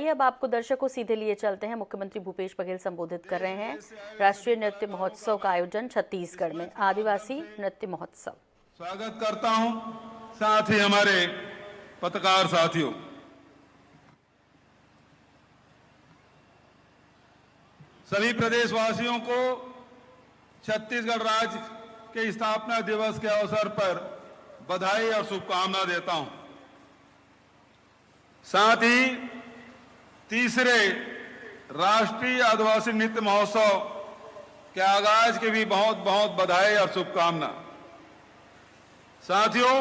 आइए अब आपको दर्शकों सीधे लिए चलते हैं। मुख्यमंत्री भूपेश बघेल संबोधित कर रहे हैं राष्ट्रीय नृत्य महोत्सव का आयोजन छत्तीसगढ़ में, आदिवासी नृत्य महोत्सव। स्वागत करता हूं, साथ ही हमारे पत्रकार साथियों, सभी प्रदेशवासियों को छत्तीसगढ़ राज्य के स्थापना दिवस के अवसर पर बधाई और शुभकामना देता हूं। साथ ही तीसरे राष्ट्रीय आदिवासी नृत्य महोत्सव के आगाज की भी बहुत बहुत बधाई और शुभकामना। साथियों,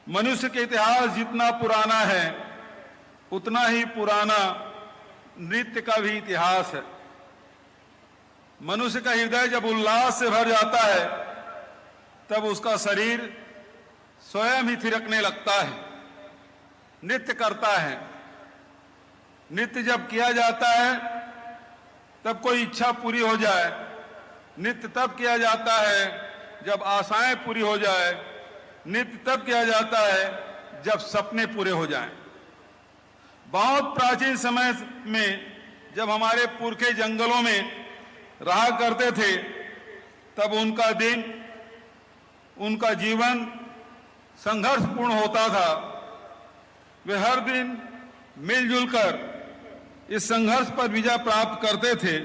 मनुष्य के इतिहास जितना पुराना है उतना ही पुराना नृत्य का भी इतिहास है। मनुष्य का हृदय जब उल्लास से भर जाता है तब उसका शरीर स्वयं ही थिरकने लगता है, नृत्य करता है। नृत्य जब किया जाता है तब कोई इच्छा पूरी हो जाए, नृत्य तब किया जाता है जब आशाएं पूरी हो जाए, नृत्य तब किया जाता है जब सपने पूरे हो जाएं। बहुत प्राचीन समय में जब हमारे पुरखे जंगलों में रहा करते थे तब उनका दिन, उनका जीवन संघर्षपूर्ण होता था। वे हर दिन मिलजुल कर इस संघर्ष पर विजय प्राप्त करते थे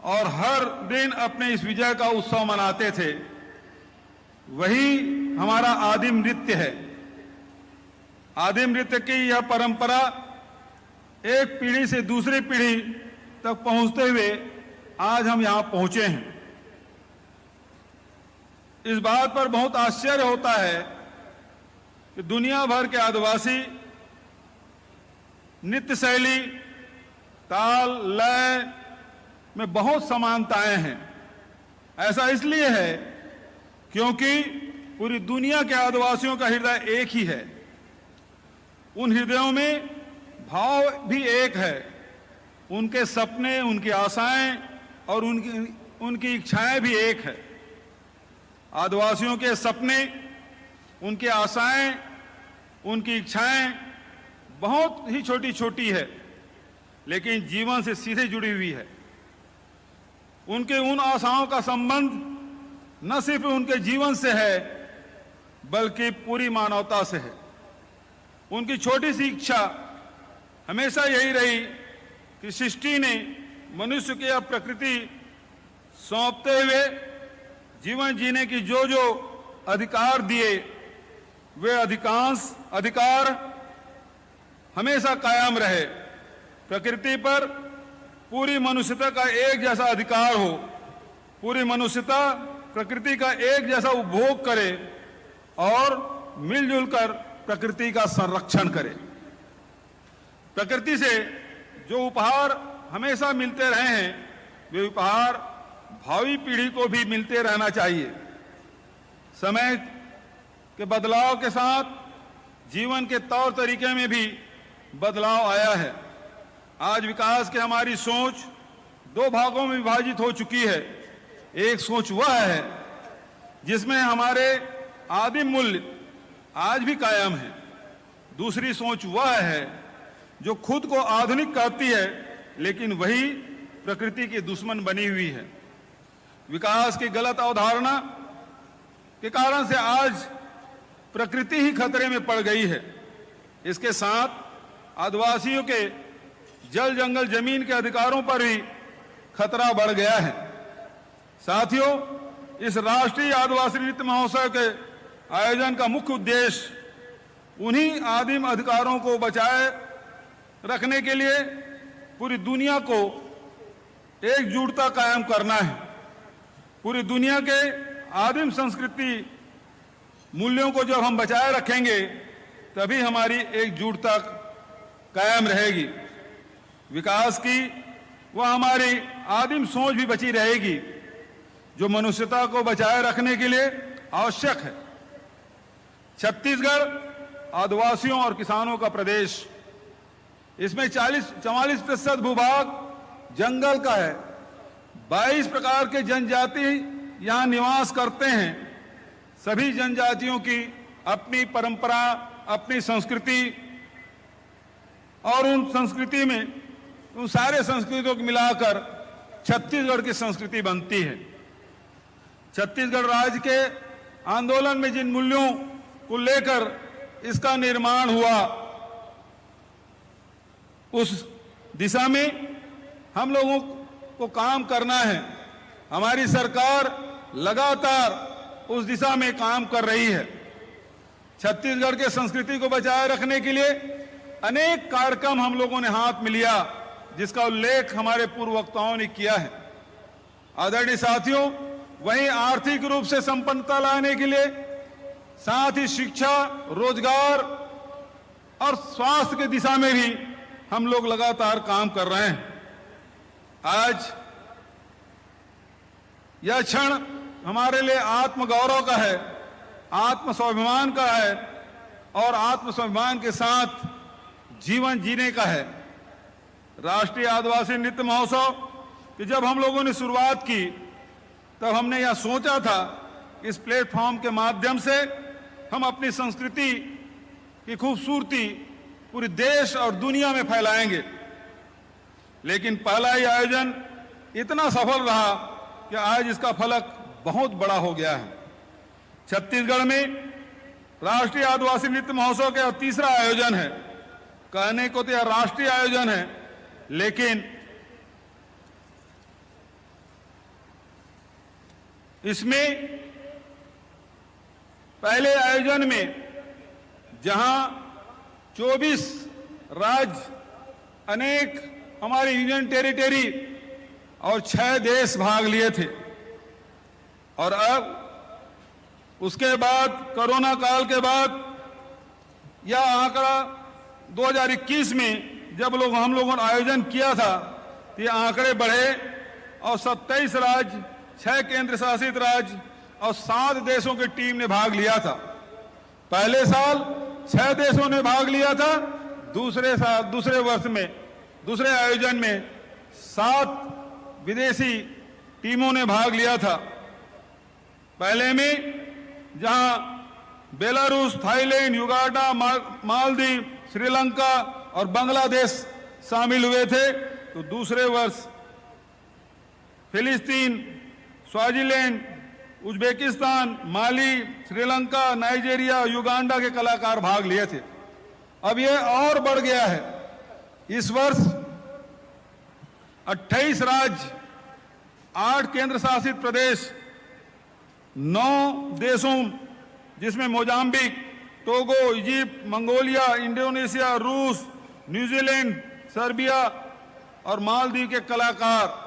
और हर दिन अपने इस विजय का उत्सव मनाते थे। वही हमारा आदिम नृत्य है। आदिम नृत्य की यह परंपरा एक पीढ़ी से दूसरी पीढ़ी तक पहुंचते हुए आज हम यहां पहुंचे हैं। इस बात पर बहुत आश्चर्य होता है कि दुनिया भर के आदिवासी नृत्य शैली, ताल, लय में बहुत समानताएं हैं। ऐसा इसलिए है क्योंकि पूरी दुनिया के आदिवासियों का हृदय एक ही है। उन हृदयों में भाव भी एक है। उनके सपने, उनकी आशाएं और उनकी इच्छाएं भी एक है। आदिवासियों के सपने, उनकी आशाएं, उनकी इच्छाएं बहुत ही छोटी छोटी है लेकिन जीवन से सीधे जुड़ी हुई है। उनके उन आशाओं का संबंध न सिर्फ उनके जीवन से है बल्कि पूरी मानवता से है। उनकी छोटी सी इच्छा हमेशा यही रही कि सृष्टि ने मनुष्य की प्रकृति सौंपते हुए जीवन जीने की जो जो अधिकार दिए वे अधिकांश अधिकार हमेशा कायम रहे। प्रकृति पर पूरी मनुष्यता का एक जैसा अधिकार हो, पूरी मनुष्यता प्रकृति का एक जैसा उपभोग करे और मिलजुल कर प्रकृति का संरक्षण करे। प्रकृति से जो उपहार हमेशा मिलते रहे हैं वे उपहार भावी पीढ़ी को भी मिलते रहना चाहिए। समय के बदलाव के साथ जीवन के तौर तरीके में भी बदलाव आया है। आज विकास की हमारी सोच दो भागों में विभाजित हो चुकी है। एक सोच वह है जिसमें हमारे आदिम मूल्य आज भी कायम है। दूसरी सोच वह है जो खुद को आधुनिक कहती है लेकिन वही प्रकृति की दुश्मन बनी हुई है। विकास की गलत अवधारणा के कारण से आज प्रकृति ही खतरे में पड़ गई है। इसके साथ आदिवासियों के जल, जंगल, जमीन के अधिकारों पर भी खतरा बढ़ गया है। साथियों, इस राष्ट्रीय आदिवासी नृत्य महोत्सव के आयोजन का मुख्य उद्देश्य उन्हीं आदिम अधिकारों को बचाए रखने के लिए पूरी दुनिया को एकजुटता कायम करना है। पूरी दुनिया के आदिम संस्कृति मूल्यों को जब हम बचाए रखेंगे तभी हमारी एकजुटता कायम रहेगी। विकास की वह हमारी आदिम सोच भी बची रहेगी जो मनुष्यता को बचाए रखने के लिए आवश्यक है। छत्तीसगढ़ आदिवासियों और किसानों का प्रदेश, इसमें 44% भूभाग जंगल का है। 22 प्रकार के जनजाति यहां निवास करते हैं। सभी जनजातियों की अपनी परंपरा, अपनी संस्कृति और उन संस्कृति में उन सारे संस्कृतियों को मिलाकर छत्तीसगढ़ की संस्कृति बनती है। छत्तीसगढ़ राज्य के आंदोलन में जिन मूल्यों को लेकर इसका निर्माण हुआ, उस दिशा में हम लोगों को काम करना है। हमारी सरकार लगातार उस दिशा में काम कर रही है। छत्तीसगढ़ के संस्कृति को बचाए रखने के लिए अनेक कार्यक्रम हम लोगों ने हाथ में लिया, जिसका उल्लेख हमारे पूर्व वक्ताओं ने किया है। आदरणीय साथियों, वहीं आर्थिक रूप से संपन्नता लाने के लिए साथ ही शिक्षा, रोजगार और स्वास्थ्य की दिशा में भी हम लोग लगातार काम कर रहे हैं। आज यह क्षण हमारे लिए आत्मगौरव का है, आत्मस्वाभिमान का है और आत्मस्वाभिमान के साथ जीवन जीने का है। राष्ट्रीय आदिवासी नृत्य महोत्सव कि जब हम लोगों ने शुरुआत की, तब हमने यह सोचा था इस प्लेटफॉर्म के माध्यम से हम अपनी संस्कृति की खूबसूरती पूरे देश और दुनिया में फैलाएंगे। लेकिन पहला ही आयोजन इतना सफल रहा कि आज इसका फलक बहुत बड़ा हो गया है। छत्तीसगढ़ में राष्ट्रीय आदिवासी नृत्य महोत्सव का तीसरा आयोजन है। कहने को तो यह राष्ट्रीय आयोजन है, लेकिन इसमें पहले आयोजन में जहां 24 राज्य, अनेक हमारी यूनियन टेरिटरी और 6 देश भाग लिए थे, और अब उसके बाद कोरोना काल के बाद यह आंकड़ा 2021 में जब हम लोगों ने आयोजन किया था, तो ये आंकड़े बढ़े और 27 राज्य, 6 केंद्र शासित राज्य और 7 देशों की टीम ने भाग लिया था। पहले साल 6 देशों ने भाग लिया था, दूसरे वर्ष में, दूसरे आयोजन में 7 विदेशी टीमों ने भाग लिया था। पहले में जहां Belarus, Thailand, Uganda, Maldives, Sri Lanka और बांग्लादेश शामिल हुए थे, तो दूसरे वर्ष फिलिस्तीन, स्वाजीलैंड, उज्बेकिस्तान, माली, श्रीलंका, नाइजीरिया, युगांडा के कलाकार भाग लिए थे। अब यह और बढ़ गया है। इस वर्ष 28 राज्य, 8 केंद्र शासित प्रदेश, 9 देशों जिसमें Mozambique, Togo, Egypt, Mongolia, Indonesia, रूस, न्यूजीलैंड, सर्बिया और मालदीव के कलाकार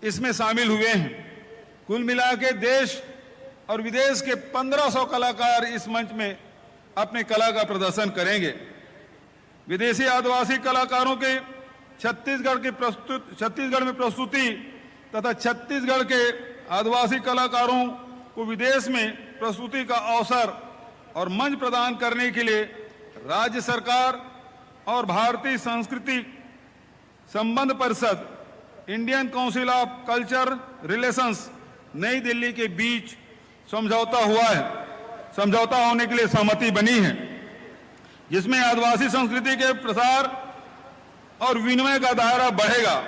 इसमें शामिल हुए हैं। कुल मिला के देश और विदेश के 1500 कलाकार इस मंच में अपनी कला का प्रदर्शन करेंगे। विदेशी आदिवासी कलाकारों के छत्तीसगढ़ में प्रस्तुति तथा छत्तीसगढ़ के आदिवासी कलाकारों को विदेश में प्रस्तुति का अवसर और मंच प्रदान करने के लिए राज्य सरकार और भारतीय संस्कृति संबंध परिषद, Indian council of culture relations, नई दिल्ली के बीच समझौता हुआ है। समझौता होने के लिए सहमति बनी है, जिसमें आदिवासी संस्कृति के प्रसार और विनिमय का दायरा बढ़ेगा।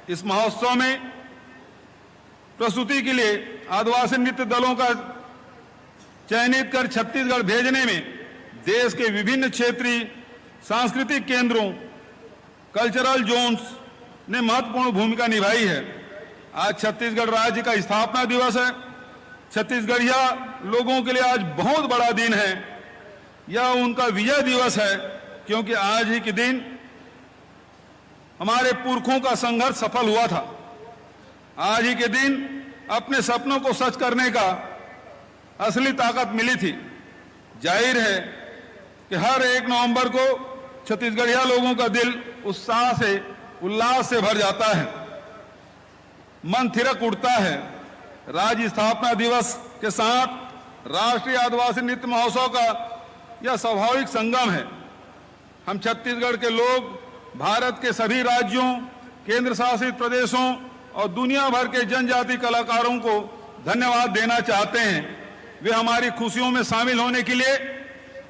इस महोत्सव में प्रस्तुति के लिए आदिवासी नृत्य दलों का चयनित कर छत्तीसगढ़ भेजने में देश के विभिन्न क्षेत्रीय सांस्कृतिक केंद्रों, कल्चरल जोन्स ने महत्वपूर्ण भूमिका निभाई है। आज छत्तीसगढ़ राज्य का स्थापना दिवस है। छत्तीसगढ़िया लोगों के लिए आज बहुत बड़ा दिन है। यह उनका विजय दिवस है, क्योंकि आज ही के दिन हमारे पुरखों का संघर्ष सफल हुआ था। आज ही के दिन अपने सपनों को सच करने का असली ताकत मिली थी। जाहिर है कि हर 1 नवंबर को छत्तीसगढ़िया लोगों का दिल उत्साह से, उल्लास से भर जाता है, मन थिरक उठता है। राज्य स्थापना दिवस के साथ राष्ट्रीय आदिवासी नृत्य महोत्सव का यह स्वाभाविक संगम है। हम छत्तीसगढ़ के लोग भारत के सभी राज्यों, केंद्र शासित प्रदेशों और दुनिया भर के जनजाति कलाकारों को धन्यवाद देना चाहते हैं। वे हमारी खुशियों में शामिल होने के लिए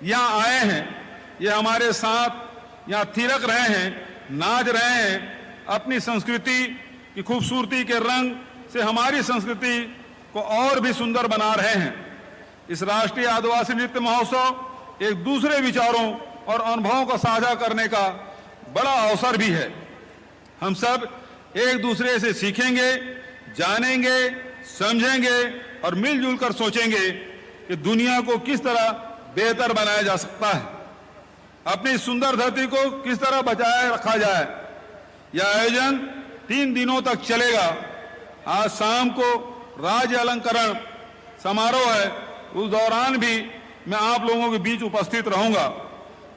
यहाँ आए हैं। ये हमारे साथ यहाँ थिरक रहे हैं, नाच रहे हैं, अपनी संस्कृति की खूबसूरती के रंग से हमारी संस्कृति को और भी सुंदर बना रहे हैं। इस राष्ट्रीय आदिवासी नृत्य महोत्सव एक दूसरे विचारों और अनुभवों को साझा करने का बड़ा अवसर भी है। हम सब एक दूसरे से सीखेंगे, जानेंगे, समझेंगे और मिलजुल कर सोचेंगे कि दुनिया को किस तरह बेहतर बनाया जा सकता है, अपनी सुंदर धरती को किस तरह बचाए रखा जाए। यह आयोजन 3 दिनों तक चलेगा। आज शाम को राज्य अलंकरण समारोह है, उस दौरान भी मैं आप लोगों के बीच उपस्थित रहूंगा।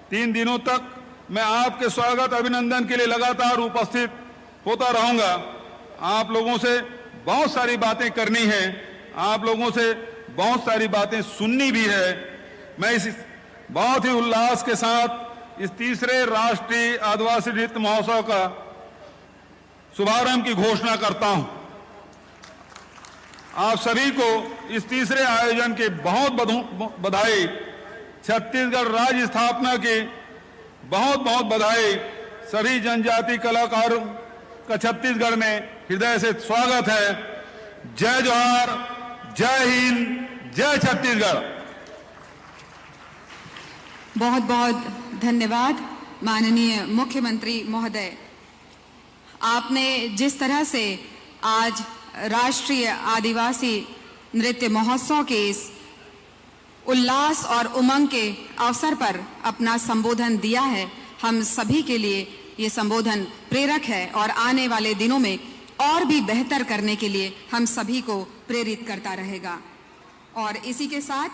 3 दिनों तक मैं आपके स्वागत अभिनंदन के लिए लगातार उपस्थित होता रहूंगा। आप लोगों से बहुत सारी बातें करनी है, आप लोगों से बहुत सारी बातें सुननी भी है। मैं इस बहुत ही उल्लास के साथ इस तीसरे राष्ट्रीय आदिवासी नृत्य महोत्सव का शुभारंभ की घोषणा करता हूं। आप सभी को इस तीसरे आयोजन की बहुत बधाई। छत्तीसगढ़ राज्य स्थापना की बहुत बहुत बधाई। सभी जनजाति कलाकारों का छत्तीसगढ़ में हृदय से स्वागत है। जय जोहार, जय हिंद, जय छत्तीसगढ़। बहुत बहुत धन्यवाद माननीय मुख्यमंत्री महोदय। आपने जिस तरह से आज राष्ट्रीय आदिवासी नृत्य महोत्सव के इस उल्लास और उमंग के अवसर पर अपना संबोधन दिया है, हम सभी के लिए ये संबोधन प्रेरक है और आने वाले दिनों में और भी बेहतर करने के लिए हम सभी को प्रेरित करता रहेगा। और इसी के साथ